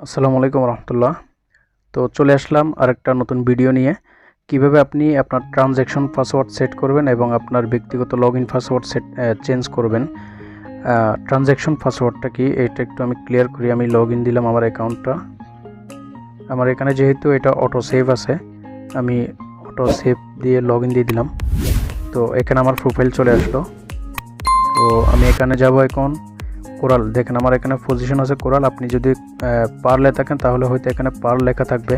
আসসালামু আলাইকুম রহমতুল্লাহ। তো চলে আসলাম আরেকটা নতুন ভিডিও নিয়ে, কিভাবে আপনি আপনার ট্রানজ্যাকশন পাসওয়ার্ড সেট করবেন এবং আপনার ব্যক্তিগত লগইন পাসওয়ার্ড চেঞ্জ করবেন। ট্রানজ্যাকশন পাসওয়ার্ডটা কি এটা একটু আমি ক্লিয়ার করি। আমি লগইন দিলাম আমার অ্যাকাউন্টটা। আমার এখানে যেহেতু এটা অটো সেভ আছে, আমি অটো সেভ দিয়ে লগইন দিয়ে দিলাম। তো এখানে আমার প্রোফাইল চলে আসলো। তো আমি এখানে যাব এখন কোরাল। দেখেন আমার এখানে পজিশন আছে কোরাল। আপনি যদি পার্লে থাকেন তাহলে হয়তো এখানে পার্ল লেখা থাকবে।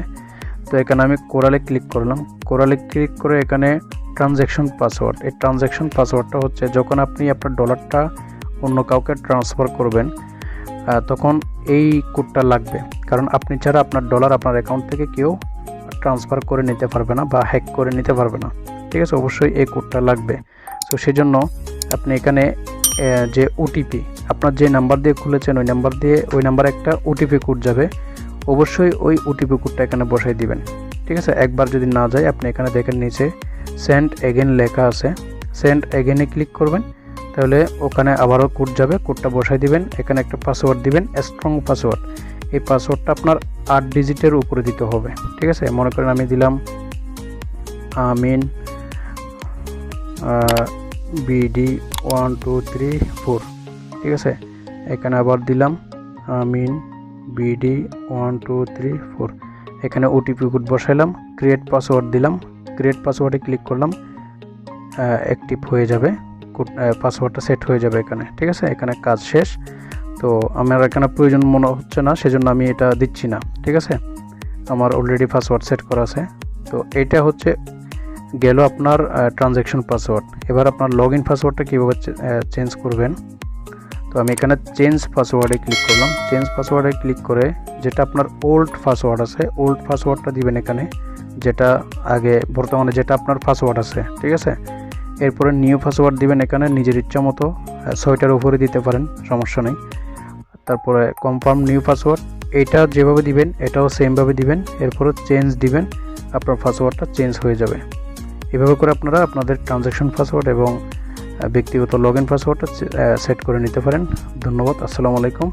তো এখানে আমি কোরালে ক্লিক করলাম। কোরালে ক্লিক করে এখানে ট্রানজ্যাকশন পাসওয়ার্ড, এই ট্রানজ্যাকশন পাসওয়ার্ডটা হচ্ছে যখন আপনি আপনার ডলারটা অন্য কাউকে ট্রান্সফার করবেন তখন এই কোডটা লাগবে, কারণ আপনি ছাড়া আপনার ডলার আপনার অ্যাকাউন্ট থেকে কেউ ট্রান্সফার করে নিতে পারবে না বা হ্যাক করে নিতে পারবে না। ঠিক আছে, অবশ্যই এই কোডটা লাগবে। সো সেজন্য আপনি এখানে যে ওটিপি আপনার যে নাম্বার দিয়ে খুলেছেন ওই নাম্বারে একটা ওটিপি কোড যাবে, অবশ্যই ওই ওটিপি কোডটা এখানে বসাই দিবেন। ঠিক আছে, একবার যদি না যায় আপনি এখানে দেখেন নিচে সেন্ড এগেন লেখা আছে, সেন্ড এগেনে ক্লিক করবেন, তাহলে ওখানে আবারও কোড যাবে, কোডটা বসাই দিবেন। এখানে একটা পাসওয়ার্ড দিবেন, স্ট্রং পাসওয়ার্ড। এই পাসওয়ার্ডটা আপনার 8 ডিজিটের উপরে দিতে হবে। ঠিক আছে, মনে করেন আমি দিলাম আমিন বিডি 1 2 3 4। ঠিক আছে, এখানে আবার দিলাম আমিন বিডি 1 2 3 4। এখানে ওটিপি কোড বসাইলাম, ক্রিয়েট পাসওয়ার্ড দিলাম, ক্রিয়েট পাসওয়ার্ডে ক্লিক করলাম, অ্যাক্টিভ হয়ে যাবে, পাসওয়ার্ডটা সেট হয়ে যাবে এখানে। ঠিক আছে, এখানে কাজ শেষ। তো আমার এখানে প্রয়োজন মনে হচ্ছে না, সেজন্য আমি এটা দিচ্ছি না। ঠিক আছে, আমার অলরেডি পাসওয়ার্ড সেট করা আছে। তো এটা হচ্ছে গেল আপনার ট্রানজ্যাকশন পাসওয়ার্ড। এবার আপনার লগইন পাসওয়ার্ডটা কীভাবে চেঞ্জ করবেন, তো আমি এখানে চেঞ্জ পাসওয়ার্ডে ক্লিক করলাম। চেঞ্জ পাসওয়ার্ডে ক্লিক করে যেটা আপনার ওল্ড পাসওয়ার্ড আছে, ওল্ড পাসওয়ার্ডটা দিবেন এখানে, যেটা আগে বর্তমানে যেটা আপনার পাসওয়ার্ড আছে। ঠিক আছে, এরপরে নিউ পাসওয়ার্ড দিবেন এখানে নিজের ইচ্ছা মতো, 6টার উপরে দিতে পারেন, সমস্যা নেই। তারপরে কনফার্ম নিউ পাসওয়ার্ড, এটা যেভাবে দিবেন এটাও সেমভাবে দিবেন, এরপরে চেঞ্জ দিবেন, আপনার পাসওয়ার্ডটা চেঞ্জ হয়ে যাবে। এভাবে করে আপনারা আপনাদের ট্রানজ্যাকশন পাসওয়ার্ড এবং ব্যক্তিগত লগইন পাসওয়ার্ডটা সেট করে নিতে পারেন। ধন্যবাদ। আসসালামু আলাইকুম।